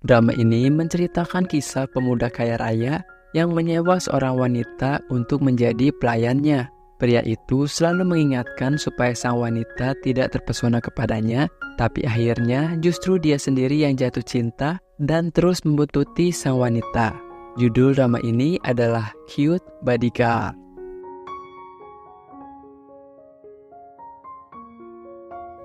Drama ini menceritakan kisah pemuda kaya raya yang menyewa seorang wanita untuk menjadi pelayannya. Pria itu selalu mengingatkan supaya sang wanita tidak terpesona kepadanya, tapi akhirnya justru dia sendiri yang jatuh cinta dan terus membuntuti sang wanita. Judul drama ini adalah Cute Bodyguard.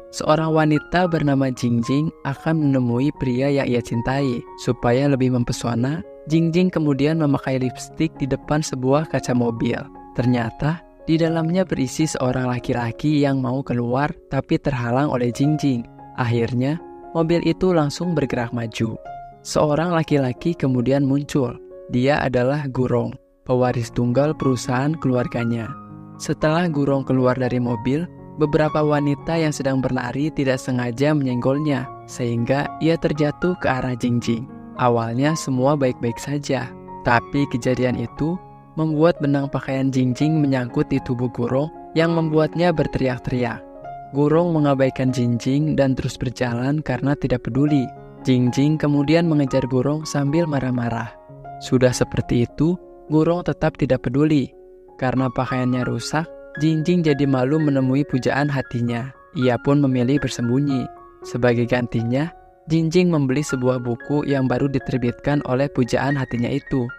Seorang wanita bernama Jingjing akan menemui pria yang ia cintai. Supaya lebih mempesona, Jingjing kemudian memakai lipstik di depan sebuah kaca mobil. Ternyata, di dalamnya berisi seorang laki-laki yang mau keluar tapi terhalang oleh Jingjing. Akhirnya, mobil itu langsung bergerak maju. Seorang laki-laki kemudian muncul. Dia adalah Gurong, pewaris tunggal perusahaan keluarganya. Setelah Gurong keluar dari mobil, beberapa wanita yang sedang berlari tidak sengaja menyenggolnya, sehingga ia terjatuh ke arah Jingjing. Awalnya semua baik-baik saja, tapi kejadian itu membuat benang pakaian Jingjing menyangkut di tubuh Gurong yang membuatnya berteriak-teriak. Gurong mengabaikan Jingjing dan terus berjalan karena tidak peduli. Jingjing kemudian mengejar Gurong sambil marah-marah. Sudah seperti itu, Gurong tetap tidak peduli. Karena pakaiannya rusak, Jingjing jadi malu menemui pujaan hatinya. Ia pun memilih bersembunyi. Sebagai gantinya, Jingjing membeli sebuah buku yang baru diterbitkan oleh pujaan hatinya itu.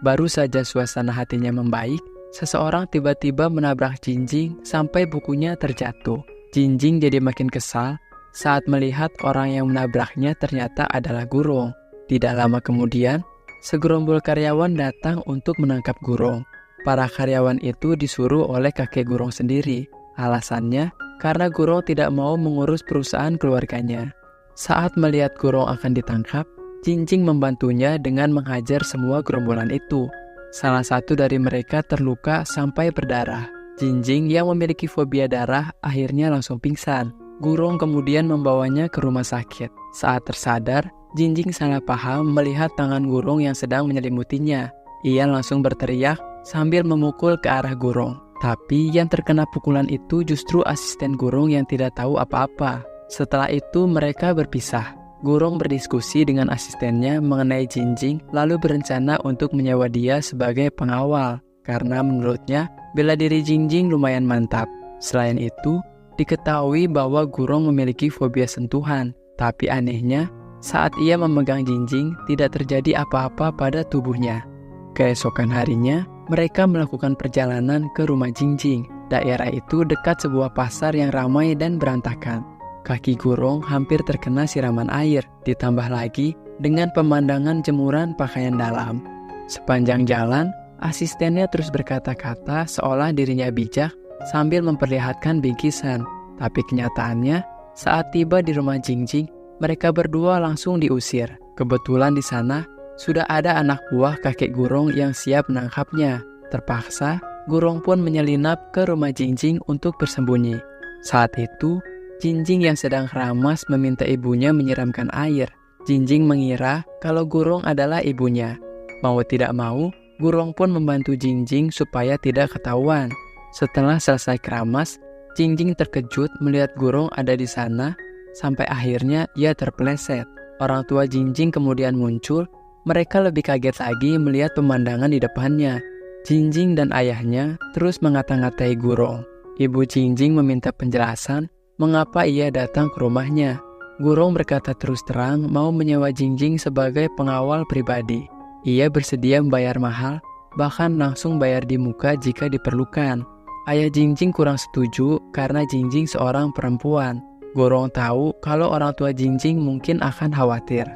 Baru saja suasana hatinya membaik, seseorang tiba-tiba menabrak Jingjing sampai bukunya terjatuh. Jingjing jadi makin kesal saat melihat orang yang menabraknya ternyata adalah Gurong. Tidak lama kemudian, segerombol karyawan datang untuk menangkap Gurong. Para karyawan itu disuruh oleh kakek Gurong sendiri. Alasannya, karena Gurong tidak mau mengurus perusahaan keluarganya. Saat melihat Gurong akan ditangkap, Jingjing membantunya dengan menghajar semua gerombolan itu. Salah satu dari mereka terluka sampai berdarah. Jingjing yang memiliki fobia darah akhirnya langsung pingsan. Gurong kemudian membawanya ke rumah sakit. Saat tersadar, Jingjing salah paham melihat tangan Gurong yang sedang menyelimutinya. Ia langsung berteriak sambil memukul ke arah Gurong. Tapi yang terkena pukulan itu justru asisten Gurong yang tidak tahu apa-apa. Setelah itu mereka berpisah. Gurong berdiskusi dengan asistennya mengenai Jingjing lalu berencana untuk menyewa dia sebagai pengawal. Karena menurutnya bela diri Jingjing lumayan mantap. Selain itu, diketahui bahwa Gurong memiliki fobia sentuhan. Tapi anehnya, saat ia memegang Jingjing tidak terjadi apa-apa pada tubuhnya. Keesokan harinya, mereka melakukan perjalanan ke rumah Jingjing. Daerah itu dekat sebuah pasar yang ramai dan berantakan. Kaki Gurong hampir terkena siraman air, ditambah lagi dengan pemandangan jemuran pakaian dalam. Sepanjang jalan, asistennya terus berkata-kata seolah dirinya bijak sambil memperlihatkan bingkisan. Tapi kenyataannya, saat tiba di rumah Jingjing, mereka berdua langsung diusir. Kebetulan di sana, sudah ada anak buah kakek Gurong yang siap menangkapnya. Terpaksa, Gurong pun menyelinap ke rumah Jingjing untuk bersembunyi. Saat itu, Jingjing yang sedang keramas meminta ibunya menyiramkan air. Jingjing mengira kalau Gurong adalah ibunya. Mau tidak mau, Gurong pun membantu Jingjing supaya tidak ketahuan. Setelah selesai keramas, Jingjing terkejut melihat Gurong ada di sana, sampai akhirnya ia terpeleset. Orang tua Jingjing kemudian muncul. Mereka lebih kaget lagi melihat pemandangan di depannya. Jingjing dan ayahnya terus mengata-ngatai Gurong. Ibu Jingjing meminta penjelasan mengapa ia datang ke rumahnya. Gurong berkata terus terang mau menyewa Jingjing sebagai pengawal pribadi. Ia bersedia membayar mahal, bahkan langsung bayar di muka jika diperlukan. Ayah Jingjing kurang setuju karena Jingjing seorang perempuan. Gurong tahu kalau orang tua Jingjing mungkin akan khawatir.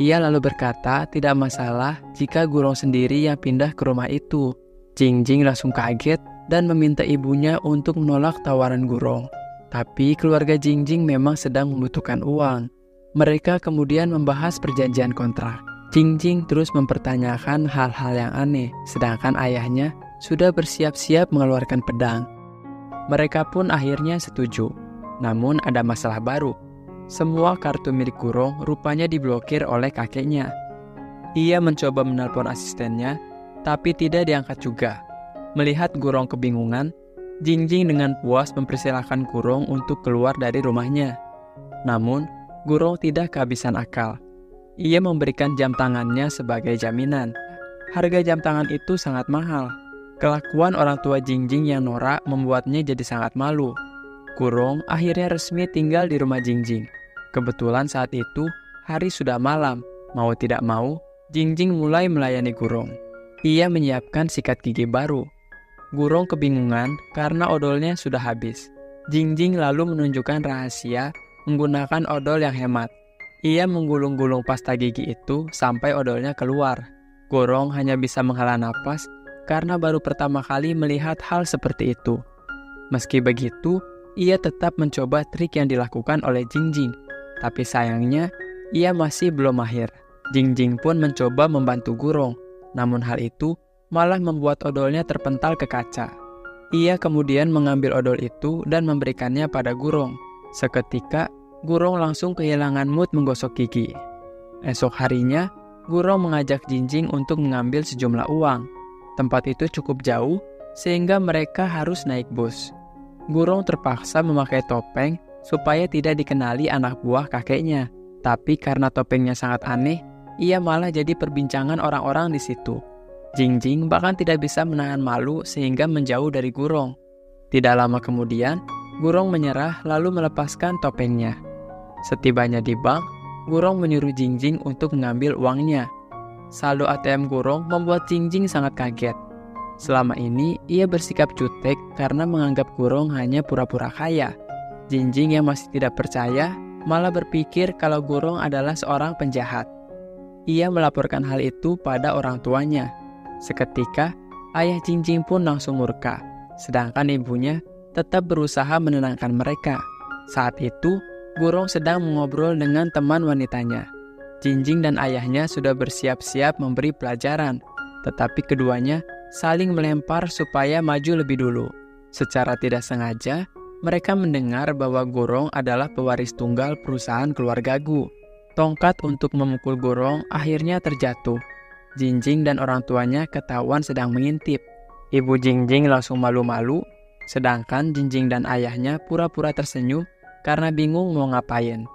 Ia lalu berkata tidak masalah jika Gurong sendiri yang pindah ke rumah itu. Jingjing langsung kaget dan meminta ibunya untuk menolak tawaran Gurong. Tapi keluarga Jingjing memang sedang membutuhkan uang. Mereka kemudian membahas perjanjian kontrak. Jingjing terus mempertanyakan hal-hal yang aneh, sedangkan ayahnya sudah bersiap-siap mengeluarkan pedang. Mereka pun akhirnya setuju. Namun ada masalah baru. Semua kartu milik Gurong rupanya diblokir oleh kakeknya. Ia mencoba menelpon asistennya, tapi tidak diangkat juga. Melihat Gurong kebingungan, Jingjing dengan puas mempersilahkan Gurong untuk keluar dari rumahnya. Namun, Gurong tidak kehabisan akal. Ia memberikan jam tangannya sebagai jaminan. Harga jam tangan itu sangat mahal. Kelakuan orang tua Jingjing yang norak membuatnya jadi sangat malu. Gurong akhirnya resmi tinggal di rumah Jingjing. Kebetulan saat itu hari sudah malam. Mau tidak mau, Jingjing mulai melayani Gurong. Ia menyiapkan sikat gigi baru. Gurong kebingungan karena odolnya sudah habis. Jingjing lalu menunjukkan rahasia menggunakan odol yang hemat. Ia menggulung-gulung pasta gigi itu sampai odolnya keluar. Gurong hanya bisa menghela napas karena baru pertama kali melihat hal seperti itu. Meski begitu, ia tetap mencoba trik yang dilakukan oleh Jingjing. Tapi sayangnya, ia masih belum mahir. Jingjing pun mencoba membantu Gurong. Namun hal itu malah membuat odolnya terpental ke kaca. Ia kemudian mengambil odol itu dan memberikannya pada Gurong. Seketika, Gurong langsung kehilangan mood menggosok gigi. Esok harinya, Gurong mengajak Jingjing untuk mengambil sejumlah uang. Tempat itu cukup jauh, sehingga mereka harus naik bus. Gurong terpaksa memakai topeng supaya tidak dikenali anak buah kakeknya. Tapi karena topengnya sangat aneh, ia malah jadi perbincangan orang-orang di situ. Jingjing bahkan tidak bisa menahan malu sehingga menjauh dari Gurong. Tidak lama kemudian, Gurong menyerah lalu melepaskan topengnya. Setibanya di bank, Gurong menyuruh Jingjing untuk mengambil uangnya. Saldo ATM Gurong membuat Jingjing sangat kaget. Selama ini, ia bersikap jutek karena menganggap Gurong hanya pura-pura kaya. Jingjing yang masih tidak percaya, malah berpikir kalau Gurong adalah seorang penjahat. Ia melaporkan hal itu pada orang tuanya. Seketika, ayah Jingjing pun langsung murka, sedangkan ibunya tetap berusaha menenangkan mereka. Saat itu, Gurong sedang mengobrol dengan teman wanitanya. Jingjing dan ayahnya sudah bersiap-siap memberi pelajaran, tetapi keduanya saling melempar supaya maju lebih dulu. Secara tidak sengaja, mereka mendengar bahwa Gurong adalah pewaris tunggal perusahaan keluarga Gu. Tongkat untuk memukul Gurong akhirnya terjatuh. Jingjing dan orang tuanya ketahuan sedang mengintip. Ibu Jingjing langsung malu-malu, sedangkan Jingjing dan ayahnya pura-pura tersenyum karena bingung mau ngapain.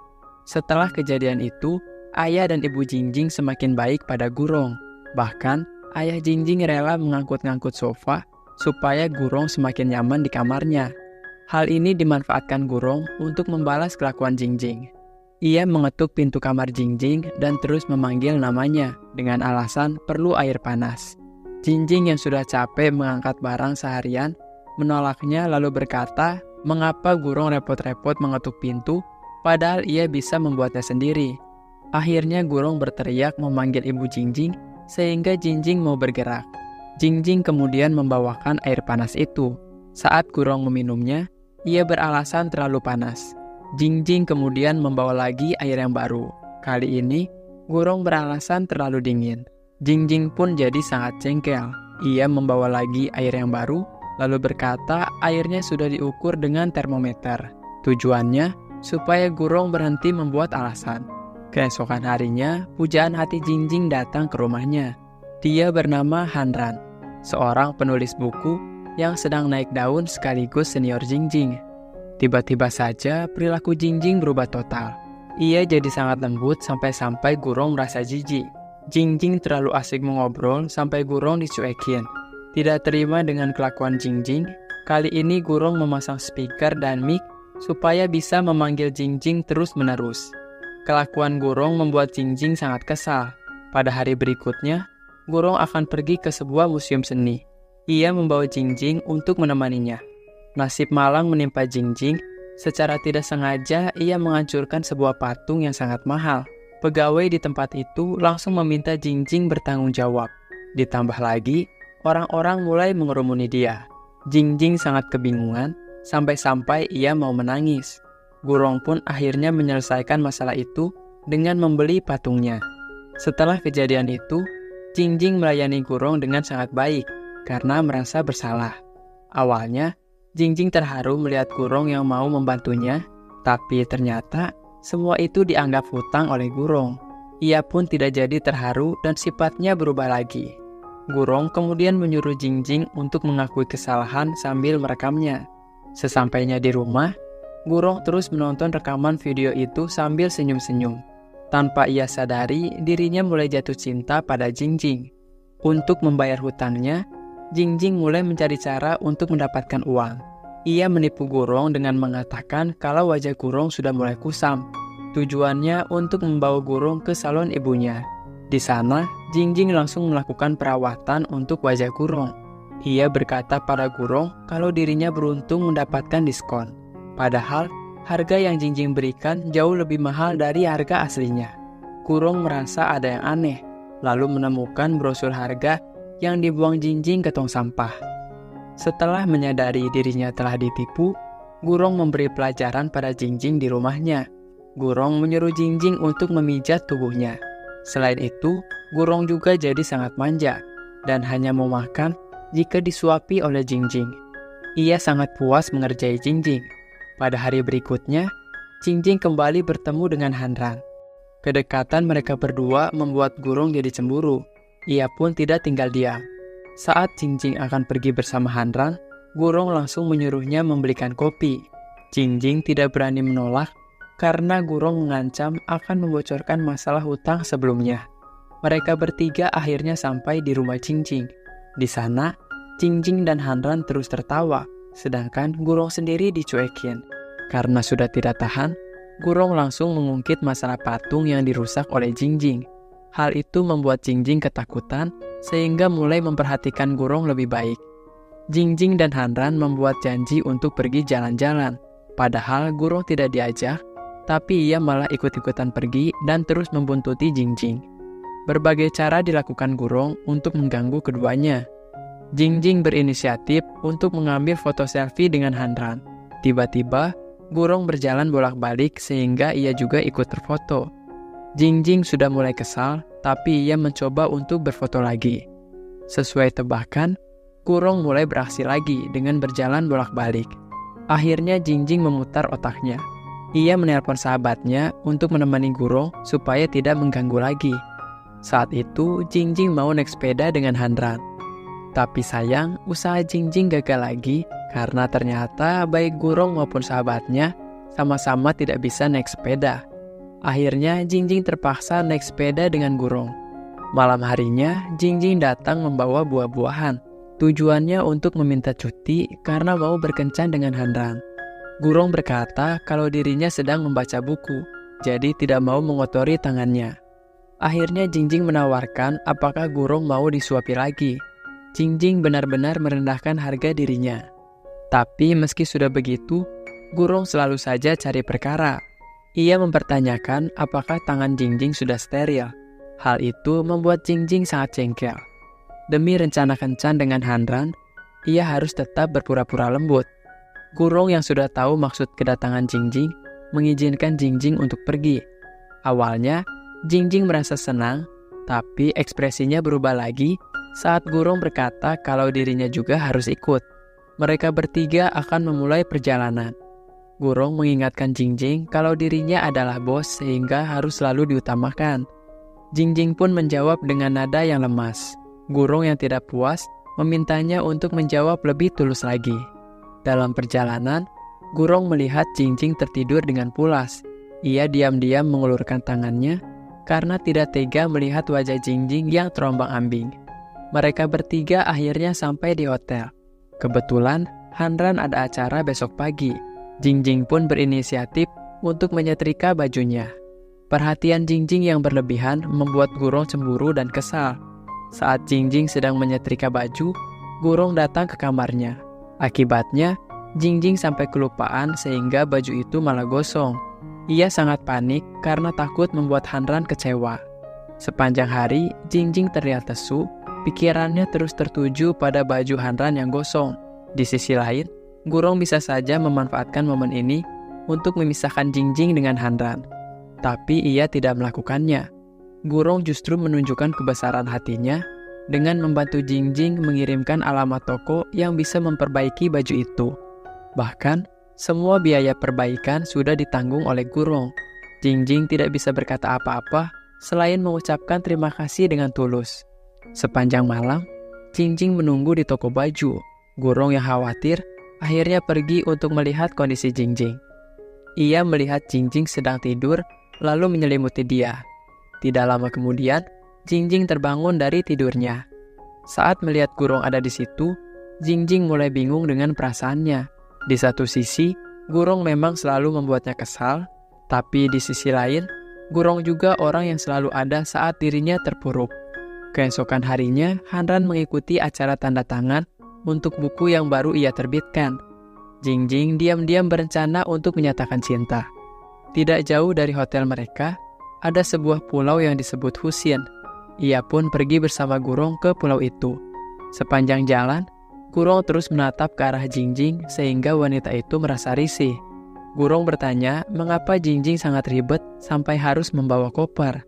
Setelah kejadian itu, ayah dan ibu Jingjing semakin baik pada Gurong. Bahkan, ayah Jingjing rela mengangkut-ngangkut sofa supaya Gurong semakin nyaman di kamarnya. Hal ini dimanfaatkan Gurong untuk membalas kelakuan Jingjing. Ia mengetuk pintu kamar Jingjing dan terus memanggil namanya dengan alasan perlu air panas. Jingjing yang sudah capek mengangkat barang seharian menolaknya lalu berkata, mengapa Gurong repot-repot mengetuk pintu padahal ia bisa membuatnya sendiri. Akhirnya Gurong berteriak memanggil ibu Jingjing sehingga Jingjing mau bergerak. Jingjing kemudian membawakan air panas itu. Saat Gurong meminumnya, ia beralasan terlalu panas. Jingjing kemudian membawa lagi air yang baru. Kali ini, Gurong beralasan terlalu dingin. Jingjing pun jadi sangat jengkel. Ia membawa lagi air yang baru, lalu berkata airnya sudah diukur dengan termometer. Tujuannya, supaya Gurong berhenti membuat alasan. Keesokan harinya, pujaan hati Jingjing datang ke rumahnya. Dia bernama Hanran, seorang penulis buku yang sedang naik daun sekaligus senior Jingjing. Tiba-tiba saja perilaku Jingjing berubah total. Ia jadi sangat lembut sampai-sampai Gurong merasa jijik. Jingjing terlalu asik mengobrol sampai Gurong dicuekin. Tidak terima dengan kelakuan Jingjing, kali ini Gurong memasang speaker dan mic supaya bisa memanggil Jingjing terus-menerus. Kelakuan Gurong membuat Jingjing sangat kesal. Pada hari berikutnya, Gurong akan pergi ke sebuah museum seni. Ia membawa Jingjing untuk menemaninya. Nasib malang menimpa Jingjing. Secara tidak sengaja, ia menghancurkan sebuah patung yang sangat mahal. Pegawai di tempat itu langsung meminta Jingjing bertanggung jawab. Ditambah lagi, orang-orang mulai mengerumuni dia. Jingjing sangat kebingungan, sampai-sampai ia mau menangis. Gurong pun akhirnya menyelesaikan masalah itu dengan membeli patungnya. Setelah kejadian itu, Jingjing melayani Gurong dengan sangat baik karena merasa bersalah. Awalnya, Jingjing terharu melihat Gurong yang mau membantunya, tapi ternyata semua itu dianggap hutang oleh Gurong. Ia pun tidak jadi terharu dan sifatnya berubah lagi. Gurong kemudian menyuruh Jingjing untuk mengakui kesalahan sambil merekamnya. Sesampainya di rumah, Gurong terus menonton rekaman video itu sambil senyum-senyum. Tanpa ia sadari, dirinya mulai jatuh cinta pada Jingjing. Untuk membayar hutangnya, Jingjing mulai mencari cara untuk mendapatkan uang. Ia menipu Gurong dengan mengatakan kalau wajah Gurong sudah mulai kusam. Tujuannya untuk membawa Gurong ke salon ibunya. Di sana, Jingjing langsung melakukan perawatan untuk wajah Gurong. Ia berkata pada Gurong kalau dirinya beruntung mendapatkan diskon. Padahal, harga yang Jingjing berikan jauh lebih mahal dari harga aslinya. Gurong merasa ada yang aneh, lalu menemukan brosur harga yang dibuang Jingjing ke tong sampah. Setelah menyadari dirinya telah ditipu, Gurong memberi pelajaran pada Jingjing di rumahnya. Gurong menyuruh Jingjing untuk memijat tubuhnya. Selain itu, Gurong juga jadi sangat manja dan hanya mau makan jika disuapi oleh Jingjing. Ia sangat puas mengerjai Jingjing. Pada hari berikutnya, Jingjing kembali bertemu dengan Hanran. Kedekatan mereka berdua membuat Gurong jadi cemburu. Ia pun tidak tinggal diam. Saat Jingjing akan pergi bersama Hanran, Gurong langsung menyuruhnya membelikan kopi. Jingjing tidak berani menolak karena Gurong mengancam akan membocorkan masalah hutang sebelumnya. Mereka bertiga akhirnya sampai di rumah Jingjing. Di sana, Jingjing dan Hanran terus tertawa, sedangkan Gurong sendiri dicuekin. Karena sudah tidak tahan, Gurong langsung mengungkit masalah patung yang dirusak oleh Jingjing. Hal itu membuat Jingjing ketakutan, sehingga mulai memperhatikan Gurong lebih baik. Jingjing dan Hanran membuat janji untuk pergi jalan-jalan. Padahal Gurong tidak diajak, tapi ia malah ikut-ikutan pergi dan terus membuntuti Jingjing. Berbagai cara dilakukan Gurong untuk mengganggu keduanya. Jingjing berinisiatif untuk mengambil foto selfie dengan Hanran. Tiba-tiba, Gurong berjalan bolak-balik sehingga ia juga ikut terfoto. Jingjing sudah mulai kesal, tapi ia mencoba untuk berfoto lagi. Sesuai tebakan, Gurong mulai beraksi lagi dengan berjalan bolak-balik. Akhirnya Jingjing memutar otaknya. Ia menelpon sahabatnya untuk menemani Gurong supaya tidak mengganggu lagi. Saat itu, Jingjing mau naik sepeda dengan Hanran. Tapi sayang, usaha Jingjing gagal lagi karena ternyata baik Gurong maupun sahabatnya sama-sama tidak bisa naik sepeda. Akhirnya Jingjing terpaksa naik sepeda dengan Gurong. Malam harinya, Jingjing datang membawa buah-buahan. Tujuannya untuk meminta cuti karena mau berkencan dengan Hanran. Gurong berkata kalau dirinya sedang membaca buku, jadi tidak mau mengotori tangannya. Akhirnya Jingjing menawarkan apakah Gurong mau disuapi lagi. Jingjing benar-benar merendahkan harga dirinya. Tapi meski sudah begitu, Gurong selalu saja cari perkara. Ia mempertanyakan apakah tangan Jingjing sudah steril. Hal itu membuat Jingjing sangat jengkel. Demi rencana kencan dengan Hanran, ia harus tetap berpura-pura lembut. Gurong yang sudah tahu maksud kedatangan Jingjing, mengizinkan Jingjing untuk pergi. Awalnya, Jingjing merasa senang, tapi ekspresinya berubah lagi saat Gurong berkata kalau dirinya juga harus ikut. Mereka bertiga akan memulai perjalanan. Gurong mengingatkan Jingjing kalau dirinya adalah bos sehingga harus selalu diutamakan. Jingjing pun menjawab dengan nada yang lemas. Gurong yang tidak puas memintanya untuk menjawab lebih tulus lagi. Dalam perjalanan, Gurong melihat Jingjing tertidur dengan pulas. Ia diam-diam mengulurkan tangannya karena tidak tega melihat wajah Jingjing yang terombang-ambing. Mereka bertiga akhirnya sampai di hotel. Kebetulan, Hanran ada acara besok pagi. Jingjing pun berinisiatif untuk menyetrika bajunya. Perhatian Jingjing yang berlebihan membuat Gurong cemburu dan kesal. Saat Jingjing sedang menyetrika baju, Gurong datang ke kamarnya. Akibatnya, Jingjing sampai kelupaan sehingga baju itu malah gosong. Ia sangat panik karena takut membuat Hanran kecewa. Sepanjang hari, Jingjing terlihat lesu. Pikirannya terus tertuju pada baju Hanran yang gosong. Di sisi lain, Gurong bisa saja memanfaatkan momen ini untuk memisahkan Jingjing dengan Hanran. Tapi ia tidak melakukannya. Gurong justru menunjukkan kebesaran hatinya dengan membantu Jingjing mengirimkan alamat toko yang bisa memperbaiki baju itu. Bahkan, semua biaya perbaikan sudah ditanggung oleh Gurong. Jingjing tidak bisa berkata apa-apa selain mengucapkan terima kasih dengan tulus. Sepanjang malam, Jingjing menunggu di toko baju. Gurong yang khawatir akhirnya pergi untuk melihat kondisi Jingjing. Ia melihat Jingjing sedang tidur lalu menyelimuti dia. Tidak lama kemudian, Jingjing terbangun dari tidurnya. Saat melihat Gurong ada di situ, Jingjing mulai bingung dengan perasaannya. Di satu sisi, Gurong memang selalu membuatnya kesal, tapi di sisi lain, Gurong juga orang yang selalu ada saat dirinya terpuruk. Keesokan harinya, Hanran mengikuti acara tanda tangan untuk buku yang baru ia terbitkan. Jingjing diam-diam berencana untuk menyatakan cinta. Tidak jauh dari hotel mereka, ada sebuah pulau yang disebut Husin. Ia pun pergi bersama Gurong ke pulau itu. Sepanjang jalan, Gurong terus menatap ke arah Jingjing sehingga wanita itu merasa risih. Gurong bertanya mengapa Jingjing sangat ribet sampai harus membawa koper.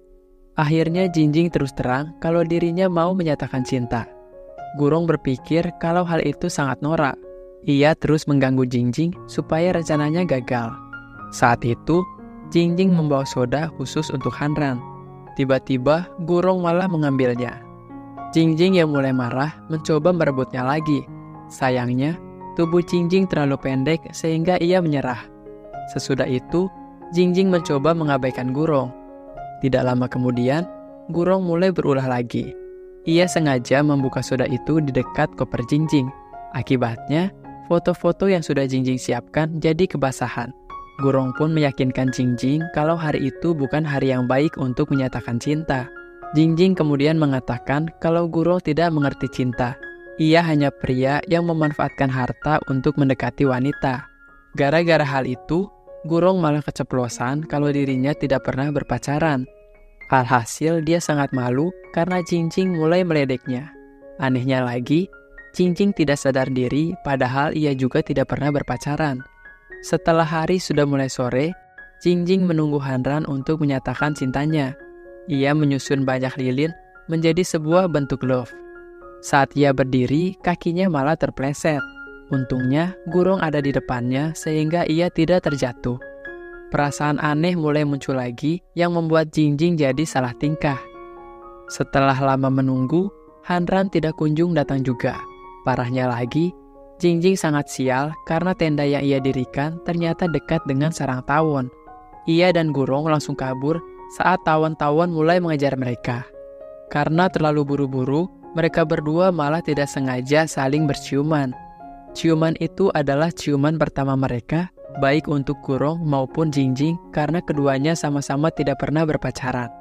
Akhirnya Jingjing terus terang kalau dirinya mau menyatakan cinta. Gurong berpikir kalau hal itu sangat norak. Ia terus mengganggu Jingjing supaya rencananya gagal. Saat itu, Jingjing membawa soda khusus untuk Hanran. Tiba-tiba, Gurong malah mengambilnya. Jingjing yang mulai marah mencoba merebutnya lagi. Sayangnya, tubuh Jingjing terlalu pendek sehingga ia menyerah. Sesudah itu, Jingjing mencoba mengabaikan Gurong. Tidak lama kemudian, Gurong mulai berulah lagi. Ia sengaja membuka soda itu di dekat koper Jingjing. Akibatnya, foto-foto yang sudah Jingjing siapkan jadi kebasahan. Gurong pun meyakinkan Jingjing kalau hari itu bukan hari yang baik untuk menyatakan cinta. Jingjing kemudian mengatakan kalau Gurong tidak mengerti cinta. Ia hanya pria yang memanfaatkan harta untuk mendekati wanita. Gara-gara hal itu, Gurong malah keceplosan kalau dirinya tidak pernah berpacaran. Alhasil dia sangat malu karena Jingjing mulai meledeknya. Anehnya lagi, Jingjing tidak sadar diri padahal ia juga tidak pernah berpacaran. Setelah hari sudah mulai sore, Jingjing menunggu Hanran untuk menyatakan cintanya. Ia menyusun banyak lilin menjadi sebuah bentuk love. Saat ia berdiri, kakinya malah terpleset. Untungnya, Gurong ada di depannya sehingga ia tidak terjatuh. Perasaan aneh mulai muncul lagi yang membuat Jingjing jadi salah tingkah. Setelah lama menunggu, Hanran tidak kunjung datang juga. Parahnya lagi, Jingjing sangat sial karena tenda yang ia dirikan ternyata dekat dengan sarang tawon. Ia dan Gurong langsung kabur saat tawon-tawon mulai mengejar mereka. Karena terlalu buru-buru, mereka berdua malah tidak sengaja saling berciuman. Ciuman itu adalah ciuman pertama mereka, baik untuk Gurong maupun Jingjing karena keduanya sama-sama tidak pernah berpacaran.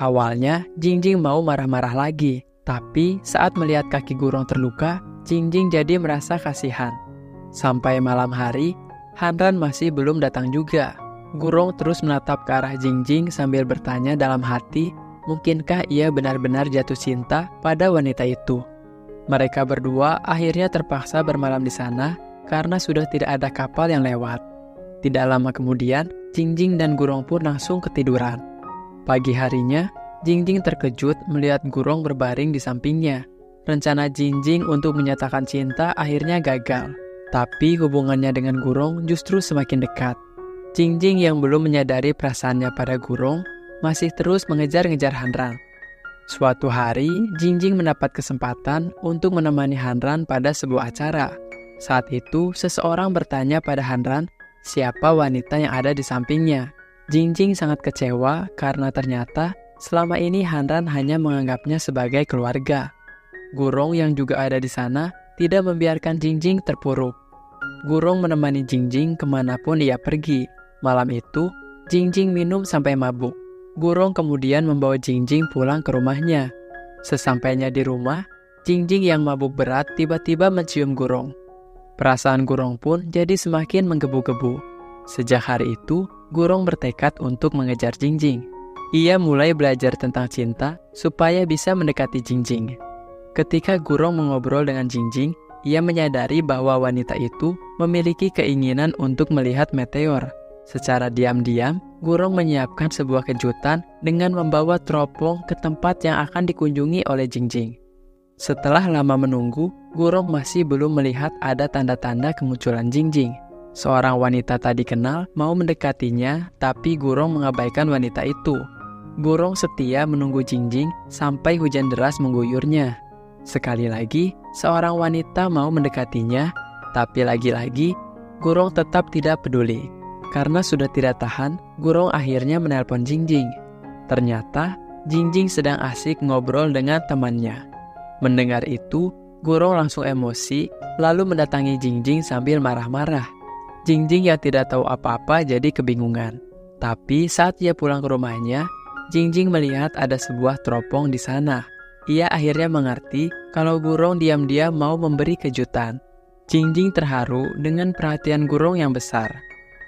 Awalnya, Jingjing mau marah-marah lagi, tapi saat melihat kaki Gurong terluka, Jingjing jadi merasa kasihan. Sampai malam hari, Hanran masih belum datang juga. Gurong terus menatap ke arah Jingjing sambil bertanya dalam hati, mungkinkah ia benar-benar jatuh cinta pada wanita itu. Mereka berdua akhirnya terpaksa bermalam di sana karena sudah tidak ada kapal yang lewat. Tidak lama kemudian, Jingjing dan Gurong pun langsung ketiduran. Pagi harinya, Jingjing terkejut melihat Gurong berbaring di sampingnya. Rencana Jingjing untuk menyatakan cinta akhirnya gagal. Tapi hubungannya dengan Gurong justru semakin dekat. Jingjing yang belum menyadari perasaannya pada Gurong masih terus mengejar-ngejar Hanran. Suatu hari, Jingjing mendapat kesempatan untuk menemani Hanran pada sebuah acara. Saat itu, seseorang bertanya pada Hanran siapa wanita yang ada di sampingnya. Jingjing sangat kecewa karena ternyata selama ini Hanran hanya menganggapnya sebagai keluarga. Gurong yang juga ada di sana tidak membiarkan Jingjing terpuruk. Gurong menemani Jingjing kemanapun ia pergi. Malam itu, Jingjing minum sampai mabuk. Gurong kemudian membawa Jingjing pulang ke rumahnya. Sesampainya di rumah, Jingjing yang mabuk berat tiba-tiba mencium Gurong. Perasaan Gurong pun jadi semakin menggebu-gebu. Sejak hari itu, Gurong bertekad untuk mengejar Jingjing. Ia mulai belajar tentang cinta supaya bisa mendekati Jingjing. Ketika Gurong mengobrol dengan Jingjing, ia menyadari bahwa wanita itu memiliki keinginan untuk melihat meteor. Secara diam-diam, Gurong menyiapkan sebuah kejutan dengan membawa teropong ke tempat yang akan dikunjungi oleh Jingjing. Setelah lama menunggu, Gurong masih belum melihat ada tanda-tanda kemunculan Jingjing. Seorang wanita tadi kenal mau mendekatinya, tapi Gurong mengabaikan wanita itu. Gurong setia menunggu Jingjing sampai hujan deras mengguyurnya. Sekali lagi, seorang wanita mau mendekatinya, tapi lagi-lagi, Gurong tetap tidak peduli. Karena sudah tidak tahan, Gurong akhirnya menelpon Jingjing. Ternyata, Jingjing sedang asik ngobrol dengan temannya. Mendengar itu, Gurong langsung emosi, lalu mendatangi Jingjing sambil marah-marah. Jingjing yang tidak tahu apa-apa jadi kebingungan. Tapi saat ia pulang ke rumahnya, Jingjing melihat ada sebuah teropong di sana. Ia akhirnya mengerti kalau Gurong diam-diam mau memberi kejutan. Jingjing terharu dengan perhatian Gurong yang besar.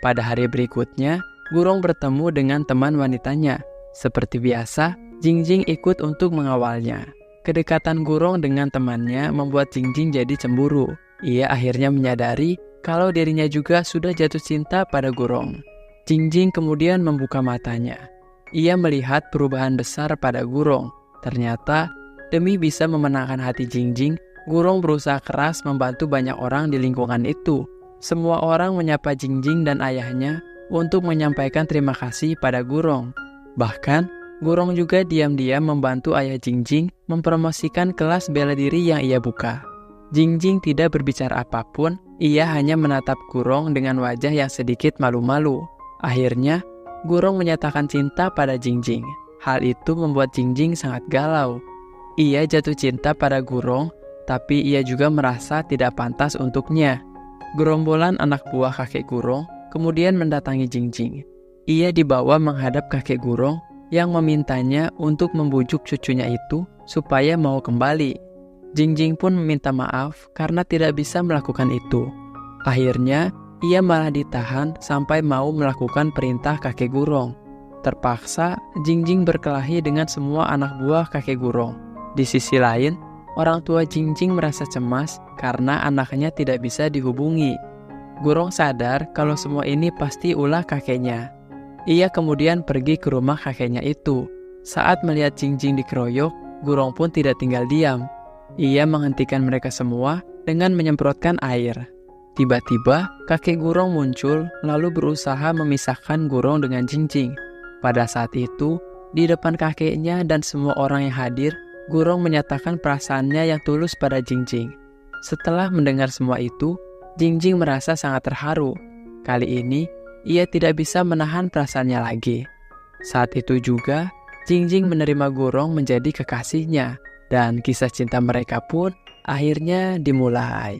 Pada hari berikutnya, Gurong bertemu dengan teman wanitanya. Seperti biasa, Jingjing ikut untuk mengawalnya. Kedekatan Gurong dengan temannya membuat Jingjing jadi cemburu. Ia akhirnya menyadari kalau dirinya juga sudah jatuh cinta pada Gurong. Jingjing kemudian membuka matanya. Ia melihat perubahan besar pada Gurong. Ternyata, demi bisa memenangkan hati Jingjing, Gurong berusaha keras membantu banyak orang di lingkungan itu. Semua orang menyapa Jingjing dan ayahnya untuk menyampaikan terima kasih pada Gurong. Bahkan, Gurong juga diam-diam membantu ayah Jingjing mempromosikan kelas bela diri yang ia buka. Jingjing tidak berbicara apapun, ia hanya menatap Gurong dengan wajah yang sedikit malu-malu. Akhirnya, Gurong menyatakan cinta pada Jingjing. Hal itu membuat Jingjing sangat galau. Ia jatuh cinta pada Gurong, tapi ia juga merasa tidak pantas untuknya. Gerombolan anak buah kakek Gurong kemudian mendatangi Jingjing. Ia dibawa menghadap kakek Gurong yang memintanya untuk membujuk cucunya itu supaya mau kembali. Jingjing pun meminta maaf karena tidak bisa melakukan itu. Akhirnya, ia malah ditahan sampai mau melakukan perintah kakek Gurong. Terpaksa, Jingjing berkelahi dengan semua anak buah kakek Gurong. Di sisi lain, orang tua Jingjing merasa cemas karena anaknya tidak bisa dihubungi. Gurong sadar kalau semua ini pasti ulah kakeknya. Ia kemudian pergi ke rumah kakeknya itu. Saat melihat Jingjing dikeroyok, Gurong pun tidak tinggal diam. Ia menghentikan mereka semua dengan menyemprotkan air. Tiba-tiba, kakek Gurong muncul lalu berusaha memisahkan Gurong dengan Jingjing. Pada saat itu, di depan kakeknya dan semua orang yang hadir, Gurong menyatakan perasaannya yang tulus pada Jingjing. Setelah mendengar semua itu, Jingjing merasa sangat terharu. Kali ini, ia tidak bisa menahan perasaannya lagi. Saat itu juga, Jingjing menerima Gurong menjadi kekasihnya, dan kisah cinta mereka pun akhirnya dimulai.